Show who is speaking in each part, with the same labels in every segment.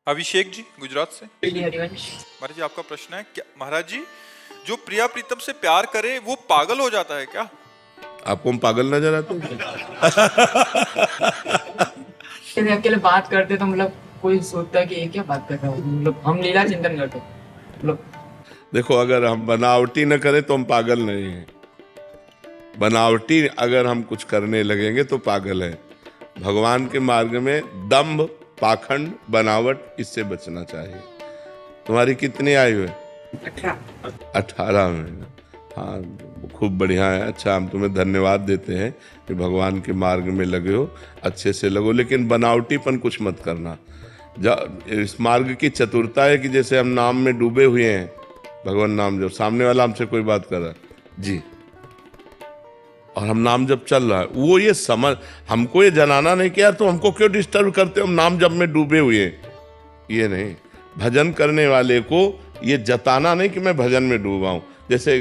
Speaker 1: अभिषेक जी गुजरात से।
Speaker 2: हरिवंश।
Speaker 1: महाराज जी आपका प्रश्न है क्या, महाराज जी जो प्रिया प्रीतम से प्यार करे वो पागल हो जाता है क्या?
Speaker 3: आपको हम पागल नजर आते हैं?
Speaker 2: जब अकेले बात करते तो मतलब कोई सोचता है कि ये क्या बात कर रहा है, मतलब हम लीला चिंतन करते मतलब।
Speaker 3: देखो, अगर हम बनावटी न करें तो हम पागल नहीं हैं। बनावटी अगर हम कुछ करने लगेंगे तो पागल है। भगवान के मार्ग में दंभ, पाखंड, बनावट, इससे बचना चाहिए। तुम्हारी कितनी आयु है? 18 महीना। हाँ, खूब बढ़िया है। अच्छा, हम तुम्हें धन्यवाद देते हैं कि भगवान के मार्ग में लगे हो, अच्छे से लगो, लेकिन बनावटीपन कुछ मत करना। इस मार्ग की चतुरता है कि जैसे हम नाम में डूबे हुए हैं, भगवान नाम जब सामने वाला हमसे कोई बात कर रहा है जी, और हम नाम जब चल रहा है, वो ये समझ, हमको ये जनाना नहीं कि यार तुम हमको क्यों डिस्टर्ब करते हो, हम नाम जब में डूबे हुए हैं। ये नहीं, भजन करने वाले को ये जताना नहीं कि मैं भजन में डूबा हूं। जैसे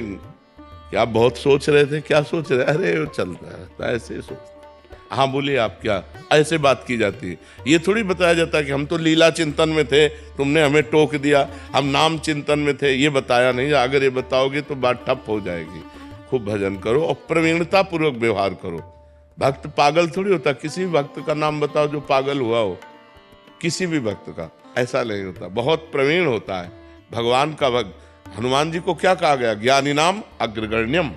Speaker 3: क्या बहुत सोच रहे थे, क्या सोच रहे, अरे वो चलता है ऐसे सोच। हाँ बोलिए, आप क्या ऐसे बात की जाती है? ये थोड़ी बताया जाता है कि हम तो लीला चिंतन में थे, तुमने हमें टोक दिया, हम नाम चिंतन में थे, ये बताया नहीं। अगर ये बताओगे तो बात ठप हो जाएगी। खूब भजन करो और प्रवीणता पूर्वक व्यवहार करो। भक्त पागल थोड़ी होता। किसी भी भक्त का नाम बताओ जो पागल हुआ हो, किसी भी भक्त का ऐसा नहीं होता, बहुत प्रवीण होता है भगवान का भक्त। हनुमान जी को क्या कहा गया? ज्ञानी नाम अग्रगण्यम,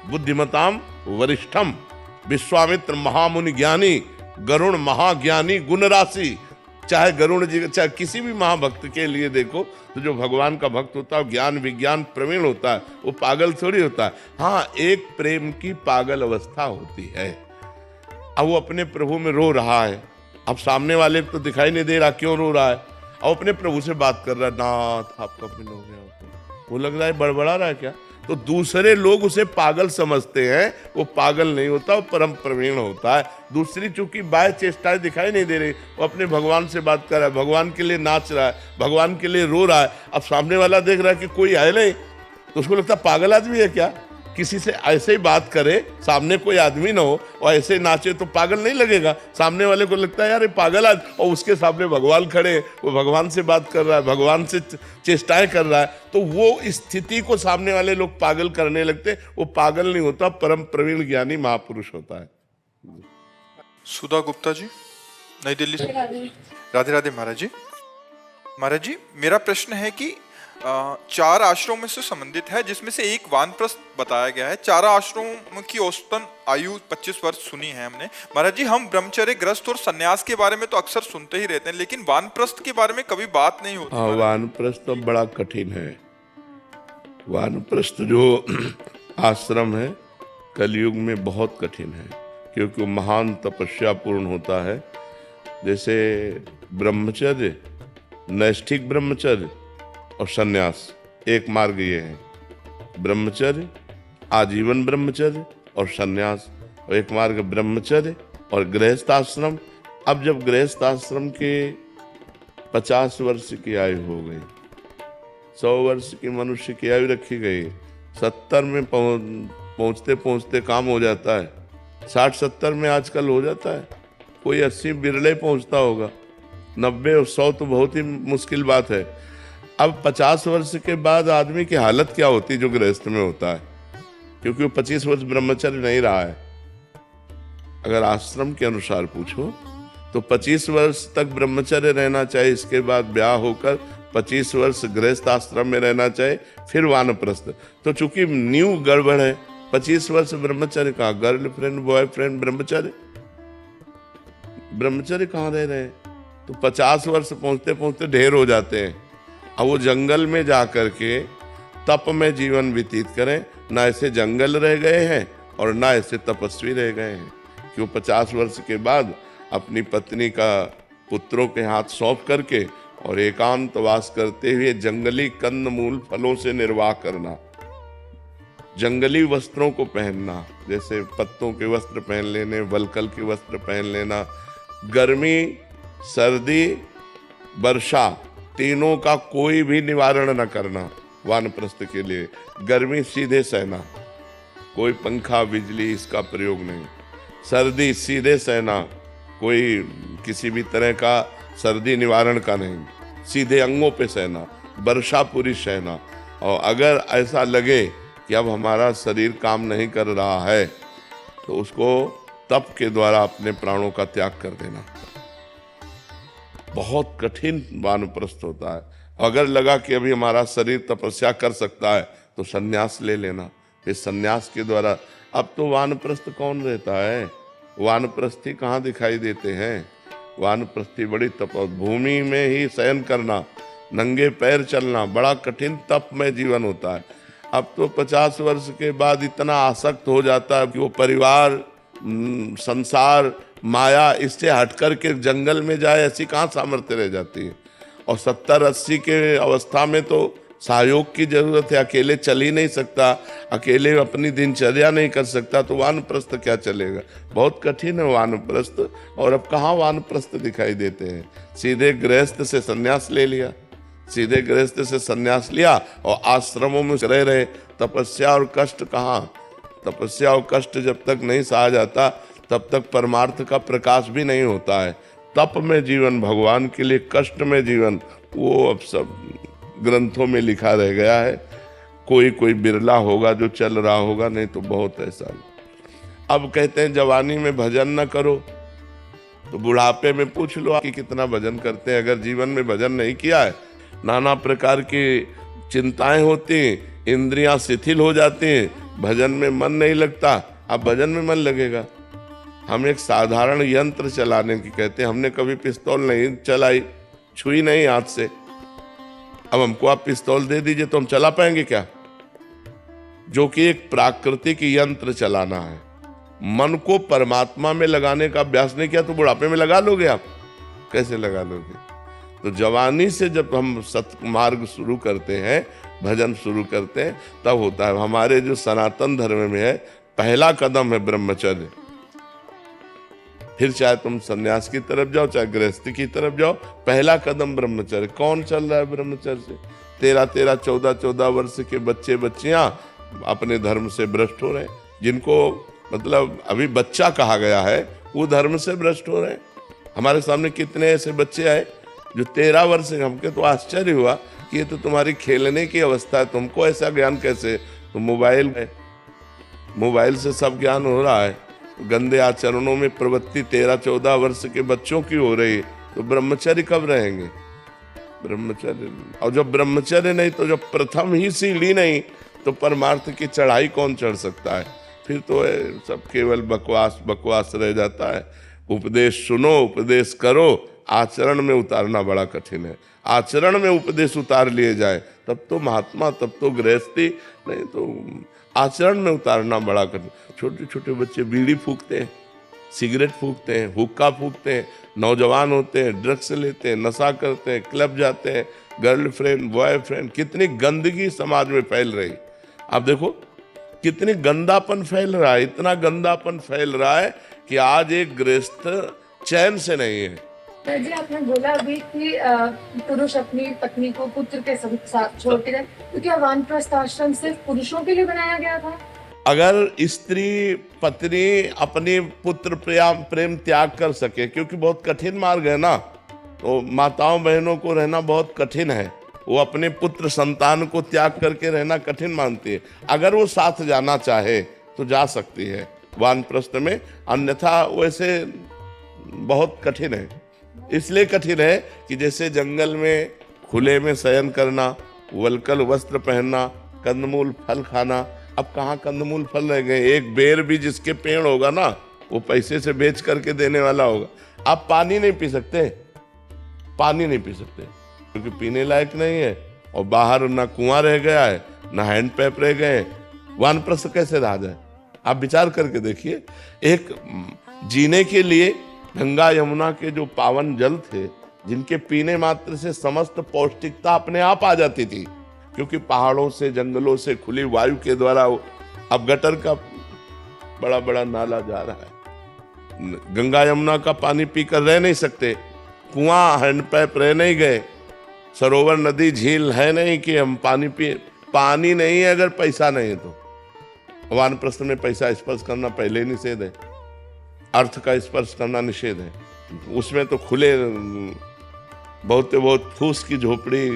Speaker 3: बुद्धिमताम वरिष्ठम, विश्वामित्र महामुनि ज्ञानी, गरुण महाज्ञानी गुण राशि। चाहे गरुण जी, चाहे किसी भी महाभक्त के लिए देखो तो जो भगवान का भक्त होता है ज्ञान विज्ञान प्रवीण होता है, वो पागल थोड़ी होता है। हाँ, एक प्रेम की पागल अवस्था होती है। अब वो अपने प्रभु में रो रहा है, अब सामने वाले को तो दिखाई नहीं दे रहा क्यों रो रहा है, अब अपने प्रभु से बात कर रहा है, नाथ आपका पिन हो गया, वो लग रहा है बड़बड़ा रहा है क्या। तो दूसरे लोग उसे पागल समझते हैं, वो पागल नहीं होता, वो परम प्रवीण होता है। दूसरी चूंकि बाह्य चेष्टाएं दिखाई नहीं दे रही, वो अपने भगवान से बात कर रहा है, भगवान के लिए नाच रहा है, भगवान के लिए रो रहा है। अब सामने वाला देख रहा है कि कोई है नहीं, तो उसको लगता है पागल आदमी है क्या। किसी से ऐसे ही बात करे, सामने कोई आदमी ना हो और ऐसे नाचे तो पागल नहीं लगेगा। सामने वाले को लगता है यार ये पागल आदमी, और उसके सामने भगवान खड़े, वो भगवान से बात कर रहा है, भगवान से चेष्टाएं कर रहा है, तो वो स्थिति को सामने वाले लोग पागल करने लगते। वो पागल नहीं होता, परम प्रवीण ज्ञानी महापुरुष होता है।
Speaker 1: सुधा गुप्ता जी नई दिल्ली से। राधे राधे महाराज जी। महाराज जी मेरा प्रश्न है कि 4 आश्रमों से संबंधित है, जिसमें से एक वानप्रस्थ बताया गया है। 4 आश्रमों की औसतन आयु 25 वर्ष सुनी है हमने। महाराज जी हम ब्रह्मचर्य, ग्रस्त और सन्यास के बारे में तो अक्सर सुनते ही रहते हैं, लेकिन वानप्रस्थ के बारे में कभी बात नहीं होती।
Speaker 3: हाँ, वानप्रस्थ तो बड़ा कठिन है। वानप्रस्थ जो आश्रम है कलयुग में बहुत कठिन है, क्योंकि वो महान तपस्या पूर्ण होता है। जैसे ब्रह्मचर्य, नैष्ठिक ब्रह्मचर्य और सन्यास, एक मार्ग ये है। ब्रह्मचर्य, आजीवन ब्रह्मचर्य और सन्यास, और एक मार्ग ब्रह्मचर्य और गृहस्थ आश्रम। अब जब गृहस्थ आश्रम के 50 वर्ष की आयु हो गई, 100 वर्ष की मनुष्य की आयु रखी गई, 70 में पहुंचते पहुंचते काम हो जाता है। 60-70 में आजकल हो जाता है, कोई 80 बिरले पहुंचता होगा, 90 और 100 तो बहुत ही मुश्किल बात है। अब 50 वर्ष के बाद आदमी की हालत क्या होती जो गृहस्थ में होता है, क्योंकि वो 25 वर्ष ब्रह्मचर्य नहीं रहा है। अगर आश्रम के अनुसार पूछो तो 25 वर्ष तक ब्रह्मचर्य रहना चाहिए, इसके बाद ब्याह होकर 25 वर्ष गृहस्थ आश्रम में रहना चाहिए, फिर वानप्रस्थ। तो चूंकि न्यू गड़बड़ है, 25 वर्ष ब्रह्मचर्य कहाँ, गर्लफ्रेंड बॉयफ्रेंड ब्रह्मचर्य, ब्रह्मचर्य कहाँ रह रहे हैं। तो 50 वर्ष पहुंचते पहुंचते ढेर हो जाते हैं। अब वो जंगल में जा कर के तप में जीवन व्यतीत करें, ना ऐसे जंगल रह गए हैं और ना ऐसे तपस्वी रह गए हैं। क्यों 50 वर्ष के बाद अपनी पत्नी का पुत्रों के हाथ सौंप करके और एकांतवास करते हुए जंगली कंद मूल फलों से निर्वाह करना, जंगली वस्त्रों को पहनना, जैसे पत्तों के वस्त्र पहन लेने, वलकल के वस्त्र पहन लेना, गर्मी सर्दी वर्षा तीनों का कोई भी निवारण न करना वानप्रस्थ के लिए। गर्मी सीधे सहना, कोई पंखा बिजली इसका प्रयोग नहीं। सर्दी सीधे सहना, कोई किसी भी तरह का सर्दी निवारण का नहीं। सीधे अंगों पे सहना, वर्षा पूरी सहना। और अगर ऐसा लगे कि अब हमारा शरीर काम नहीं कर रहा है तो उसको तप के द्वारा अपने प्राणों का त्याग कर देना। बहुत कठिन वानप्रस्थ होता है। अगर लगा कि अभी हमारा शरीर तपस्या कर सकता है तो संन्यास ले लेना। इस संन्यास के द्वारा अब तो वानप्रस्थ कौन रहता है, वानप्रस्थी कहाँ दिखाई देते हैं। वानप्रस्थी बड़ी तप, भूमि में ही शयन करना, नंगे पैर चलना, बड़ा कठिन तप में जीवन होता है। अब तो 50 वर्ष के बाद इतना आसक्त हो जाता है कि वो परिवार, संसार, माया इससे हटकर के जंगल में जाए, ऐसी कहाँ सामर्थ्य रह जाती है। और 70-80 के अवस्था में तो सहयोग की जरूरत है, अकेले चल ही नहीं सकता, अकेले अपनी दिनचर्या नहीं कर सकता, तो वानप्रस्थ क्या चलेगा। बहुत कठिन है वानप्रस्थ। और अब कहाँ वानप्रस्थ दिखाई देते हैं। सीधे गृहस्थ से संन्यास ले लिया, सीधे गृहस्थ से संन्यास लिया और आश्रमों में रह रहे। तपस्या और कष्ट कहाँ, तपस्या और कष्ट जब तक नहीं सहा जाता तब तक परमार्थ का प्रकाश भी नहीं होता है। तप में जीवन, भगवान के लिए कष्ट में जीवन, वो अब सब ग्रंथों में लिखा रह गया है। कोई कोई बिरला होगा जो चल रहा होगा, नहीं तो बहुत ऐसा। अब कहते हैं जवानी में भजन न करो, तो बुढ़ापे में पूछ लो कि कितना भजन करते हैं। अगर जीवन में भजन नहीं किया है, नाना प्रकार की चिंताएं होती हैं, इंद्रियां शिथिल हो जाती हैं, भजन में मन नहीं लगता। अब भजन में मन लगेगा। हम एक साधारण यंत्र चलाने की कहते हैं, हमने कभी पिस्तौल नहीं चलाई, छुई नहीं हाथ से। अब हमको आप पिस्तौल दे दीजिए तो हम चला पाएंगे क्या। जो कि एक प्राकृतिक यंत्र चलाना है। मन को परमात्मा में लगाने का अभ्यास नहीं किया तो बुढ़ापे में लगा लोगे आप, कैसे लगा लोगे। तो जवानी से जब हम सत्मार्ग शुरू करते हैं, भजन शुरू करते हैं, तब होता है। हमारे जो सनातन धर्म में है, पहला कदम है ब्रह्मचर्य। फिर चाहे तुम सन्यास की तरफ जाओ, चाहे गृहस्थी की तरफ जाओ, पहला कदम ब्रह्मचर्य। कौन चल रहा है ब्रह्मचर्य से? 13-13, 14-14 वर्ष के बच्चे बच्चियां अपने धर्म से भ्रष्ट हो रहे हैं। जिनको मतलब अभी बच्चा कहा गया है, वो धर्म से भ्रष्ट हो रहे हैं। हमारे सामने कितने ऐसे बच्चे आए जो 13 वर्ष के, हमके तो आश्चर्य हुआ कि ये तो तुम्हारी खेलने की अवस्था है, तुमको ऐसा ज्ञान कैसे। तो मोबाइल है, मोबाइल से सब ज्ञान हो रहा है। गंदे आचरणों में प्रवृत्ति 13-14 वर्ष के बच्चों की हो रही है, तो ब्रह्मचर्य कब रहेंगे। ब्रह्मचर्य, और जब ब्रह्मचर्य नहीं तो जब प्रथम ही सीढ़ी नहीं तो परमार्थ की चढ़ाई कौन चढ़ सकता है। फिर तो सब केवल बकवास बकवास रह जाता है। उपदेश सुनो, उपदेश करो, आचरण में उतारना बड़ा कठिन है। आचरण में उपदेश उतार लिए जाए तब तो महात्मा, तब तो गृहस्थी, नहीं तो आचरण में उतारना बड़ा कठिन। छोटे छोटे बच्चे बीड़ी फूकते हैं, सिगरेट फूकते हैं, हुक्का फूकते हैं, नौजवान होते हैं, ड्रग्स लेते हैं, नशा करते हैं, क्लब जाते हैं, गर्लफ्रेंड बॉयफ्रेंड, कितनी गंदगी समाज में फैल रही। आप देखो कितनी गंदापन फैल रहा है, इतना गंदापन फैल रहा है कि आज एक गृहस्थ चैन से नहीं है।
Speaker 4: जी आपने बोला अभी कि पुरुष अपनी पत्नी को पुत्र के साथ छोड़ के जाए, तो क्या वानप्रस्थ आश्रम सिर्फ पुरुषों के लिए बनाया गया था?
Speaker 3: अगर स्त्री पत्नी अपने पुत्र प्रेम त्याग कर सके, क्योंकि बहुत कठिन मार्ग है ना, तो माताओं बहनों को रहना बहुत कठिन है। वो अपने पुत्र संतान को त्याग करके रहना कठिन मानती है। अगर वो साथ जाना चाहे तो जा सकती है वानप्रस्थ में, अन्यथा वैसे बहुत कठिन है। इसलिए कठिन है कि जैसे जंगल में खुले में शयन करना, वल्कल वस्त्र पहनना, कंदमूल फल खाना, अब कहाँ कंदमूल फल रह गए। एक बेर भी जिसके पेड़ होगा ना, वो पैसे से बेच करके देने वाला होगा। आप पानी नहीं पी सकते, पानी नहीं पी सकते क्योंकि पीने लायक नहीं है, और बाहर ना कुआं रह गया है, ना हैंड पैप रह गए। वानप्रस्थ कैसे रहा जाए, आप विचार करके देखिए। एक जीने के लिए गंगा यमुना के जो पावन जल थे, जिनके पीने मात्र से समस्त पौष्टिकता अपने आप आ जाती थी, क्योंकि पहाड़ों से, जंगलों से खुली वायु के द्वारा। अब गटर का बड़ा बड़ा नाला जा रहा है, गंगा यमुना का पानी पीकर रह नहीं सकते, कुआं हैंडपैप रह नहीं गए, सरोवर नदी झील है नहीं कि हम पानी पिए। पानी नहीं है अगर पैसा नहीं है तो। वानप्रस्थ में पैसा स्पर्श करना पहले ही निषेध है, अर्थ का स्पर्श करना निषेध है। उसमें तो खुले बहुत फूस की झोपड़ी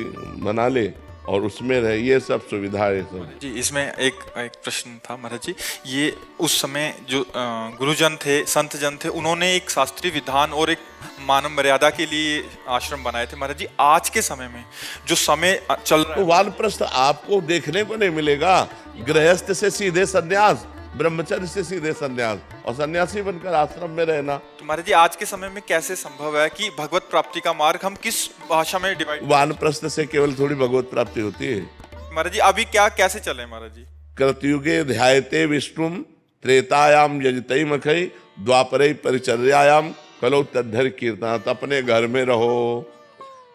Speaker 3: बना ले और उसमें रहे, ये सब सुविधाएं सब।
Speaker 1: जी इसमें एक प्रश्न था महाराज जी, ये उस समय जो गुरुजन थे, संत जन थे, उन्होंने एक शास्त्रीय विधान और एक मानव मर्यादा के लिए आश्रम बनाए थे। महाराज जी आज के समय में जो समय चल रहा
Speaker 3: तो
Speaker 1: है,
Speaker 3: वानप्रस्थ आपको देखने को नहीं मिलेगा। गृहस्थ से सीधे सन्यास, ब्रह्मचर्य से सीधे सन्यास, और सन्यासी बनकर आश्रम में रहना।
Speaker 1: तो महाराज जी आज के समय में कैसे संभव है कि भगवत प्राप्ति का मार्ग हम किस भाषा में डिवाइड?
Speaker 3: वानप्रस्थ से केवल थोड़ी भगवत प्राप्ति होती है।
Speaker 1: महाराज जी अभी क्या कैसे चले महाराज जी?
Speaker 3: कृतयुगे ध्यायते विष्णुम, त्रेतायाम यजतई मखई, द्वापरे परिचर्यायाम कलो तद्धर कीर्तन। अपने घर में रहो,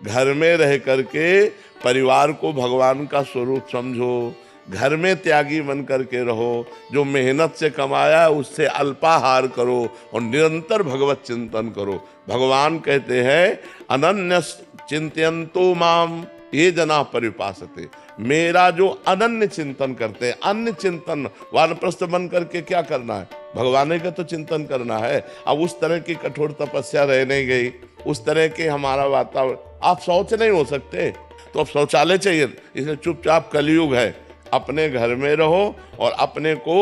Speaker 3: घर में रह करके परिवार को भगवान का स्वरूप समझो, घर में त्यागी बन करके रहो, जो मेहनत से कमाया है उससे अल्पाहार करो और निरंतर भगवत चिंतन करो। भगवान कहते हैं अनन्य चिंतयन्तो माम ये जना परिपासते, मेरा जो अनन्य चिंतन करते हैं। अन्य चिंतन वानप्रस्थ बन करके क्या करना है? भगवान का तो चिंतन करना है। अब उस तरह की कठोर तपस्या रह नहीं गई, उस तरह के हमारा वातावरण, आप शौच नहीं हो सकते तो अब शौचालय चाहिए, इसलिए चुपचाप कलयुग है, अपने घर में रहो और अपने को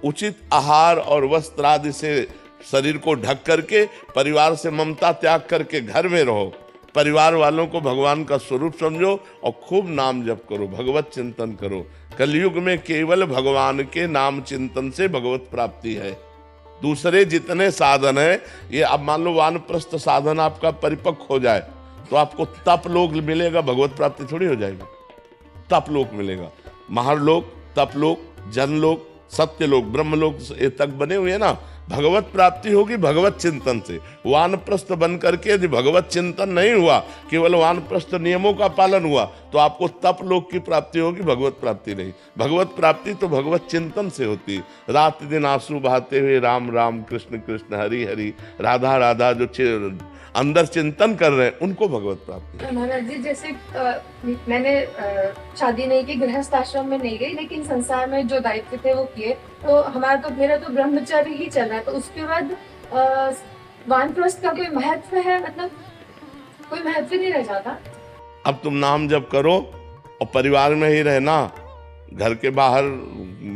Speaker 3: उचित आहार और वस्त्र आदि से शरीर को ढक करके, परिवार से ममता त्याग करके घर में रहो, परिवार वालों को भगवान का स्वरूप समझो और खूब नाम जप करो, भगवत चिंतन करो। कलयुग में केवल भगवान के नाम चिंतन से भगवत प्राप्ति है। दूसरे जितने साधन है, ये अब मान लो वानप्रस्थ साधन आपका परिपक्व हो जाए तो आपको तप लोक मिलेगा, भगवत प्राप्ति थोड़ी हो जाएगा। तप लोक मिलेगा, महालोक, तपलोक, जनलोक, सत्यलोक, ब्रह्मलोक ये तक बने हुए हैं ना। भगवत प्राप्ति होगी भगवत चिंतन से। वानप्रस्थ बन करके यदि भगवत चिंतन नहीं हुआ, केवल वानप्रस्थ नियमों का पालन हुआ, तो आपको तप लोक की प्राप्ति होगी, भगवत प्राप्ति नहीं। भगवत प्राप्ति तो भगवत चिंतन से होती। रात दिन आंसू बहाते हुए राम राम कृष्ण कृष्ण हरि हरि राधा राधा जो अंदर चिंतन कर रहे हैं उनको भगवत प्राप्ति।
Speaker 4: महाराज जी जैसे मैंने शादी नहीं की, गृहस्थ आश्रम में नहीं गई, लेकिन संसार में जो दायित्व थे वो किए, तो हमारा तो मेरा तो ब्रह्मचर्य ही चल रहा है। तो उसके बाद वानप्रस्थ का कोई महत्व है? मतलब कोई महत्व नहीं रह जाता?
Speaker 3: अब तुम नाम जप करो और परिवार में ही रहना, घर के बाहर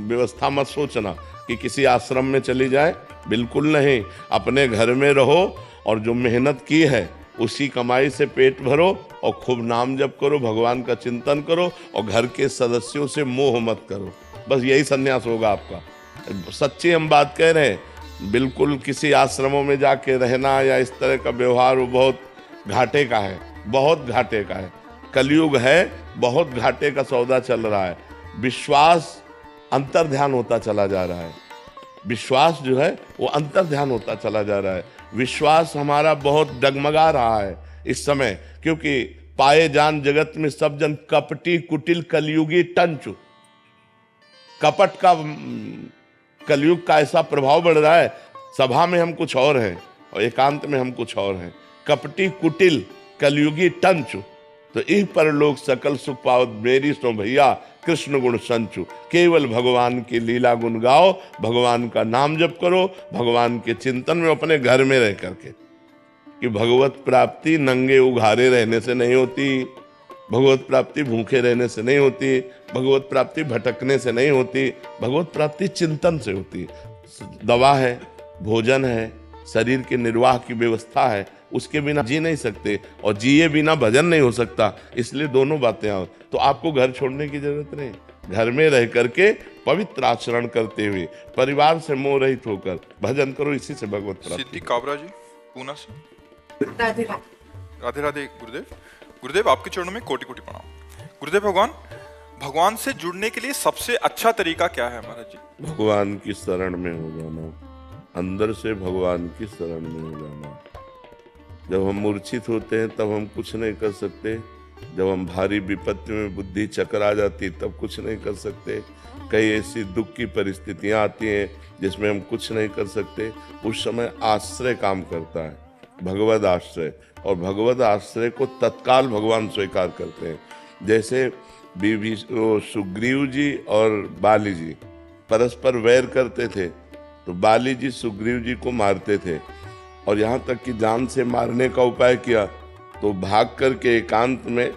Speaker 3: व्यवस्था मत सोचना कि किसी आश्रम में चली जाए, बिल्कुल नहीं। अपने घर में रहो और जो मेहनत की है उसी कमाई से पेट भरो और खूब नाम जप करो, भगवान का चिंतन करो और घर के सदस्यों से मोह मत करो। बस यही संन्यास होगा आपका। सच्ची हम बात कह रहे हैं। बिल्कुल किसी आश्रमों में जाके रहना या इस तरह का व्यवहार वो बहुत घाटे का है, बहुत घाटे का है। कलयुग है, बहुत घाटे का सौदा चल रहा है। विश्वास अंतर ध्यान होता चला जा रहा है। विश्वास जो है वो अंतर ध्यान होता चला जा रहा है। विश्वास हमारा बहुत डगमगा रहा है इस समय, क्योंकि पाए जान जगत में सब जन कपटी कुटिल कलयुगी टंचु। कपट का कलयुग का ऐसा प्रभाव बढ़ रहा है, सभा में हम कुछ और हैं और एकांत में हम कुछ और हैं। कपटी कुटिल कलयुगी टंचु, तो इह पर लोग सकल सुख पावत मेरी सो भैया कृष्ण गुण संचु। केवल भगवान की लीला गुण गाओ, भगवान का नाम जप करो, भगवान के चिंतन में अपने घर में रह करके। कि भगवत प्राप्ति नंगे उघारे रहने से नहीं होती, भगवत प्राप्ति भूखे रहने से नहीं होती, भगवत प्राप्ति भटकने से नहीं होती, भगवत प्राप्ति चिंतन से होती। दवा है, भोजन है, शरीर के निर्वाह की व्यवस्था है, उसके बिना जी नहीं सकते और जिए बिना भजन नहीं हो सकता। इसलिए दोनों बातें आओ, तो आपको घर छोड़ने की जरूरत नहीं। घर में रह करके पवित्र आचरण करते हुए परिवार से मोह रहित होकर भजन करो, इसी से भगवत प्राप्ति।
Speaker 1: सिद्धि काबरा जी पूना से।
Speaker 4: राधे
Speaker 1: राधे राधे गुरुदेव। गुरुदेव आपके चरणों में कोटि कोटि प्रणाम। गुरुदेव भगवान से जुड़ने के लिए सबसे अच्छा तरीका क्या है महाराज जी?
Speaker 3: भगवान की शरण में हो जाना, अंदर से भगवान की शरण में हो जाना। जब हम मूर्छित होते हैं तब हम कुछ नहीं कर सकते, जब हम भारी विपत्ति में बुद्धि चकरा जाती तब कुछ नहीं कर सकते, कई ऐसी दुख की परिस्थितियां आती हैं जिसमें हम कुछ नहीं कर सकते, उस समय आश्रय काम करता है, भगवद आश्रय। और भगवद आश्रय को तत्काल भगवान स्वीकार करते हैं। जैसे सुग्रीव जी और बाली जी परस्पर वैर करते थे, तो बाली जी सुग्रीव जी को मारते थे और यहाँ तक कि जान से मारने का उपाय किया तो भाग करके एकांत में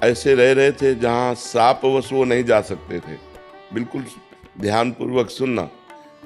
Speaker 3: ऐसे रह रहे थे जहाँ श्रापवश वो नहीं जा सकते थे। बिल्कुल ध्यानपूर्वक सुनना।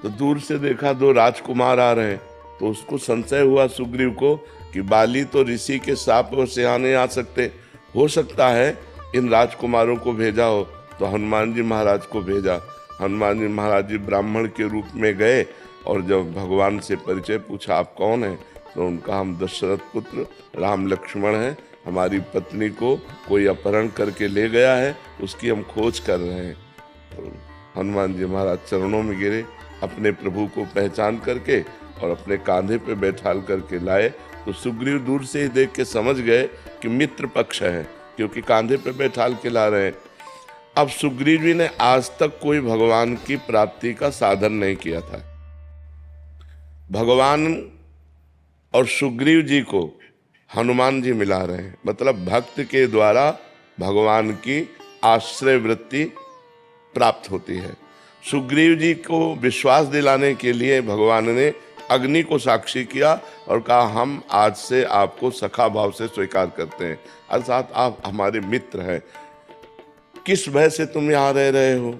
Speaker 3: तो दूर से देखा 2 राजकुमार आ रहे हैं, तो उसको संशय हुआ सुग्रीव को कि बाली तो ऋषि के श्रापवश यहाँ नहीं आ सकते, हो सकता है इन राजकुमारों को भेजा हो। तो हनुमान जी महाराज को भेजा। हनुमान जी महाराज जी ब्राह्मण के रूप में गए और जब भगवान से परिचय पूछा, आप कौन हैं? तो उनका हम दशरथ पुत्र राम लक्ष्मण हैं, हमारी पत्नी को कोई अपहरण करके ले गया है, उसकी हम खोज कर रहे हैं। तो हनुमान जी महाराज चरणों में गिरे, अपने प्रभु को पहचान करके और अपने कांधे पे बैठाल करके लाए। तो सुग्रीव दूर से ही देख के समझ गए कि मित्र पक्ष है, क्योंकि कांधे पे बैठाल के ला रहे हैं। अब सुग्रीव जी ने आज तक कोई भगवान की प्राप्ति का साधन नहीं किया था। भगवान और सुग्रीव जी को हनुमान जी मिला रहे हैं, मतलब भक्त के द्वारा भगवान की आश्रय वृत्ति प्राप्त होती है। सुग्रीव जी को विश्वास दिलाने के लिए भगवान ने अग्नि को साक्षी किया और कहा, हम आज से आपको सखा भाव से स्वीकार करते हैं, अर्थात आप हमारे मित्र हैं। किस भय से तुम यहाँ रह रहे हो?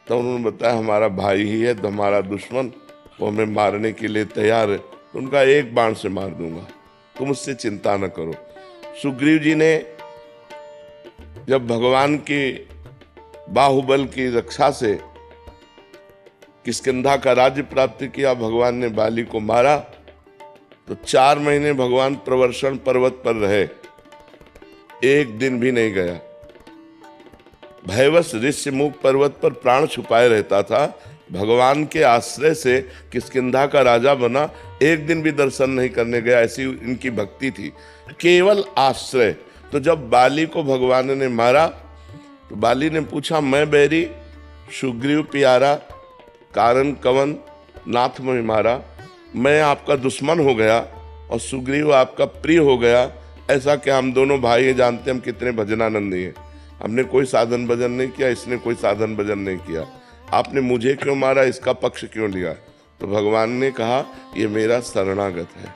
Speaker 3: तो उन्होंने बताया, हमारा भाई ही है, तो हमारा दुश्मन वो हमें मारने के लिए तैयार है, तो उनका एक बाण से मार दूंगा, तुम उससे चिंता न करो। सुग्रीव जी ने जब भगवान की बाहुबल की रक्षा से किष्किंधा का राज्य प्राप्त किया, भगवान ने बाली को मारा, तो 4 महीने भगवान प्रवर्षण पर्वत पर रहे, एक दिन भी नहीं गया। भयवश ऋष्यमुख पर्वत पर प्राण छुपाए रहता था। भगवान के आश्रय से किष्किंधा का राजा बना, एक दिन भी दर्शन नहीं करने गया, ऐसी इनकी भक्ति थी, केवल आश्रय। तो जब बाली को भगवान ने मारा तो बाली ने पूछा, मैं बैरी सुग्रीव प्यारा, कारण कवन नाथ में मारा, मैं आपका दुश्मन हो गया और सुग्रीव आपका प्रिय हो गया, ऐसा क्या? हम दोनों भाई हैं, जानते हम कितने भजनानंदी हैं, हमने कोई साधन भजन नहीं किया, इसने कोई साधन भजन नहीं किया, आपने मुझे क्यों मारा, इसका पक्ष क्यों लिया? तो भगवान ने कहा, ये मेरा शरणागत है,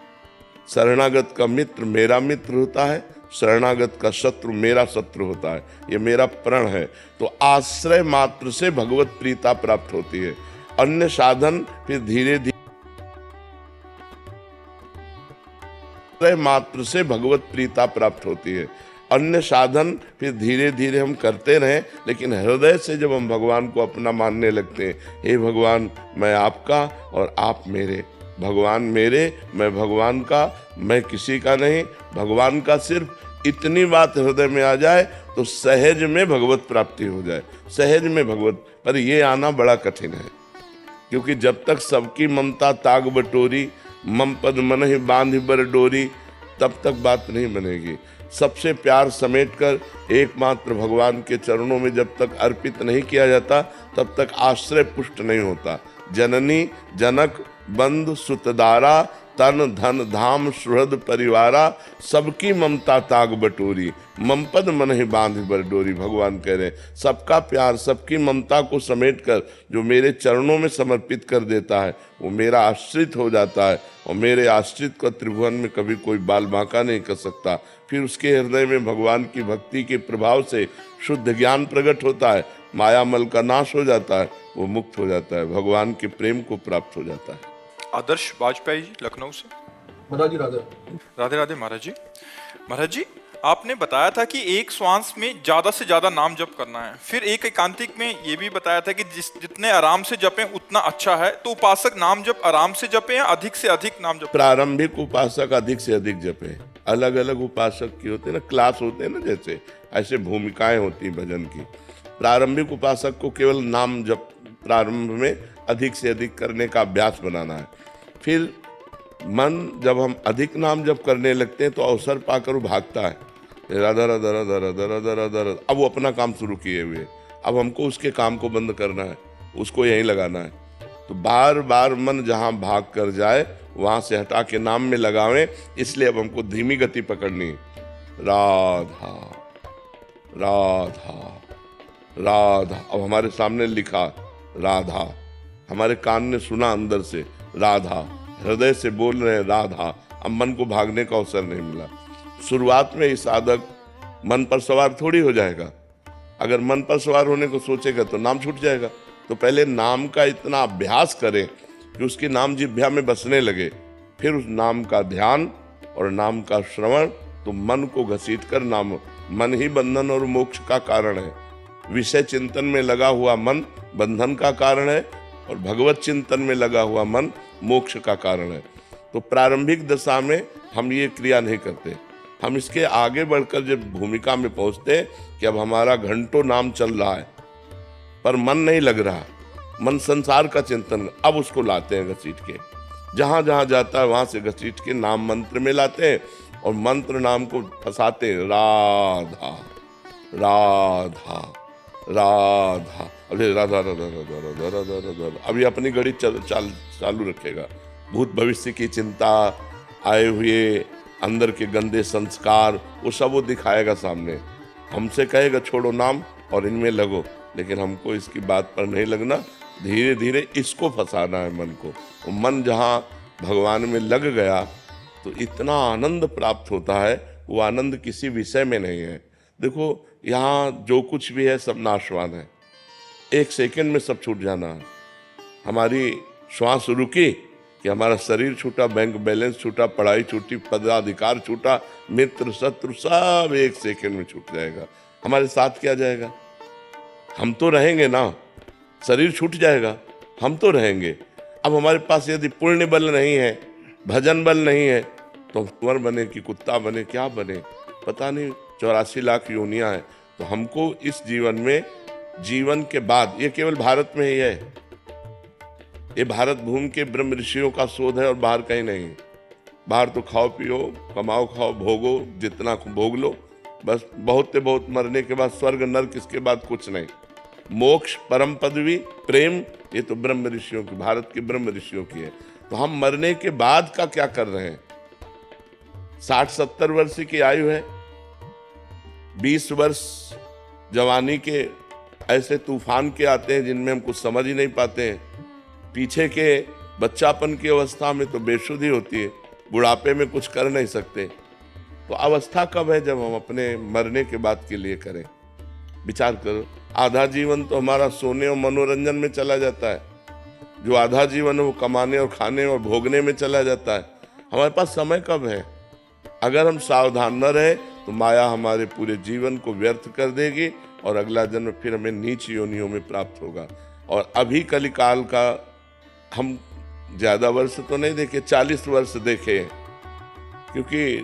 Speaker 3: शरणागत का मित्र मेरा मित्र होता है, शरणागत का शत्रु मेरा शत्रु होता है, ये मेरा प्रण है। तो आश्रय मात्र से भगवत प्रीता प्राप्त होती है, अन्य साधन फिर धीरे धीरे मात्र से भगवत प्रीता प्राप्त होती है, अन्य साधन फिर धीरे धीरे हम करते रहें, लेकिन हृदय से जब हम भगवान को अपना मानने लगते हैं, हे भगवान मैं आपका और आप मेरे, भगवान मेरे मैं भगवान का, मैं किसी का नहीं, भगवान का, सिर्फ इतनी बात हृदय में आ जाए तो सहज में भगवत प्राप्ति हो जाए, सहज में भगवत। पर ये आना बड़ा कठिन है, क्योंकि जब तक सबकी ममता ताग बटोरी, मम पद मन ही बांध बर डोरी, तब तक बात नहीं बनेगी। सबसे प्यार समेटकर एकमात्र भगवान के चरणों में जब तक अर्पित नहीं किया जाता, तब तक आश्रय पुष्ट नहीं होता। जननी जनक बंधु सुतदारा, तन धन धाम सुहृद परिवारा, सबकी ममता ताग बटोरी, ममपद मन ही बांध बर डोरी। भगवान कह रहे हैं, सबका प्यार सबकी ममता को समेटकर जो मेरे चरणों में समर्पित कर देता है, वो मेरा आश्रित हो जाता है, और मेरे आश्रित को त्रिभुवन में कभी कोई बाल बांका नहीं कर सकता। फिर उसके हृदय में भगवान की भक्ति के प्रभाव से शुद्ध ज्ञान प्रकट होता है, मायामल का नाश हो जाता है, वो मुक्त हो जाता है, भगवान के प्रेम को प्राप्त हो जाता है।
Speaker 1: आदर्श वाजपेयी जी लखनऊ से।
Speaker 5: महाराज जी राधे
Speaker 1: राधे राधे महाराज जी। महाराज जी, आपने बताया था कि एक श्वास में ज्यादा से ज्यादा नाम जप करना है, फिर एक एकांतिक में ये भी बताया था कि जितने आराम से जपें उतना अच्छा है। तो उपासक नाम जप आराम से जपें या अधिक से अधिक नाम जप?
Speaker 3: प्रारंभिक उपासक अधिक से अधिक जपे। अलग अलग उपासक की होते हैं ना, क्लास होते हैं ना, जैसे ऐसे भूमिकाएं होती भजन की। प्रारंभिक उपासक को केवल नाम जप प्रारंभ में अधिक से अधिक करने का अभ्यास बनाना है। फिर मन जब हम अधिक नाम जप करने लगते हैं तो अवसर पाकर वो भागता है, राधा राधा राधा राधा राधा राधा राधा। अब वो अपना काम शुरू किए हुए, अब हमको उसके काम को बंद करना है, उसको यहीं लगाना है। तो बार बार मन जहाँ भाग कर जाए वहाँ से हटा के नाम में लगावें, इसलिए अब हमको धीमी गति पकड़नी है। राधा राधा राधा, अब हमारे सामने लिखा राधा, हमारे कान ने सुना अंदर से राधा, हृदय से बोल रहे हैं राधा, अब मन को भागने का अवसर नहीं मिला। शुरुआत में ही साधक मन पर सवार थोड़ी हो जाएगा। अगर मन पर सवार होने को सोचेगा तो नाम छूट जाएगा। तो पहले नाम का इतना अभ्यास करें कि उसकी नाम जिह्वा में बसने लगे, फिर उस नाम का ध्यान और नाम का श्रवण, तो मन को घसीट कर नाम, मन ही बंधन और मोक्ष का कारण है। विषय चिंतन में लगा हुआ मन बंधन का कारण है और भगवत चिंतन में लगा हुआ मन मोक्ष का कारण है। तो प्रारंभिक दशा में हम ये क्रिया नहीं करते। हम इसके आगे बढ़कर जब भूमिका में पहुंचते हैं कि अब हमारा घंटों नाम चल रहा है पर मन नहीं लग रहा, मन संसार का चिंतन, अब उसको लाते हैं घसीट के, जहां जहां जाता है वहां से घसीट के नाम मंत्र में लाते हैं और मंत्र नाम को फंसाते हैं, राधा राधा राधा, अरे राधा राधा राधा राधा राधा राधा, अभी अपनी घड़ी चालू रखेगा। भूत भविष्य की चिंता, आए हुए अंदर के गंदे संस्कार, वो सब वो दिखाएगा सामने। हमसे कहेगा छोड़ो नाम और इनमें लगो, लेकिन हमको इसकी बात पर नहीं लगना। धीरे धीरे इसको फंसाना है मन को। वो मन जहाँ भगवान में लग गया तो इतना आनंद प्राप्त होता है, वो आनंद किसी विषय में नहीं है। देखो यहाँ जो कुछ भी है सब नाशवान है, एक सेकंड में सब छूट जाना है। हमारी श्वास रुकी कि हमारा शरीर छूटा, बैंक बैलेंस छूटा, पढ़ाई छूटी, पदाधिकार छूटा, मित्र शत्रु सब एक सेकंड में छूट जाएगा। हमारे साथ क्या जाएगा? हम तो रहेंगे ना, शरीर छूट जाएगा, हम तो रहेंगे। अब हमारे पास यदि पुण्य बल नहीं है, भजन बल नहीं है, तो कुंवर बने कि कुत्ता बने, क्या बने पता नहीं। 84 लाख योनियां हैं। तो हमको इस जीवन में, जीवन के बाद, ये केवल भारत में ही है, ये भारत भूमि के ब्रह्म ऋषियों का शोध है और बाहर कहीं नहीं। बाहर तो खाओ पियो, कमाओ खाओ, भोगो, जितना भोग लो, बस बहुत बहुत मरने के बाद स्वर्ग नर्क, इसके बाद कुछ नहीं। मोक्ष, परम पदवी, प्रेम, ये तो ब्रह्म ऋषियों की, भारत के ब्रह्म ऋषियों की है। तो हम मरने के बाद का क्या कर रहे हैं? 60-70 वर्ष की आयु है, 20 वर्ष जवानी के ऐसे तूफान के आते हैं जिनमें हम कुछ समझ ही नहीं पाते हैं। पीछे के बच्चापन की अवस्था में तो बेसुधी होती है, बुढ़ापे में कुछ कर नहीं सकते। तो अवस्था कब है जब हम अपने मरने के बाद के लिए करें? विचार करो। आधा जीवन तो हमारा सोने और मनोरंजन में चला जाता है, जो आधा जीवन है वो कमाने और खाने और भोगने में चला जाता है। हमारे पास समय कब है? अगर हम सावधान न रहे तो माया हमारे पूरे जीवन को व्यर्थ कर देगी और अगला जन्म फिर हमें नीच योनियों में प्राप्त होगा। और अभी कलिकाल का हम ज़्यादा वर्ष तो नहीं देखे, 40 वर्ष देखे, क्योंकि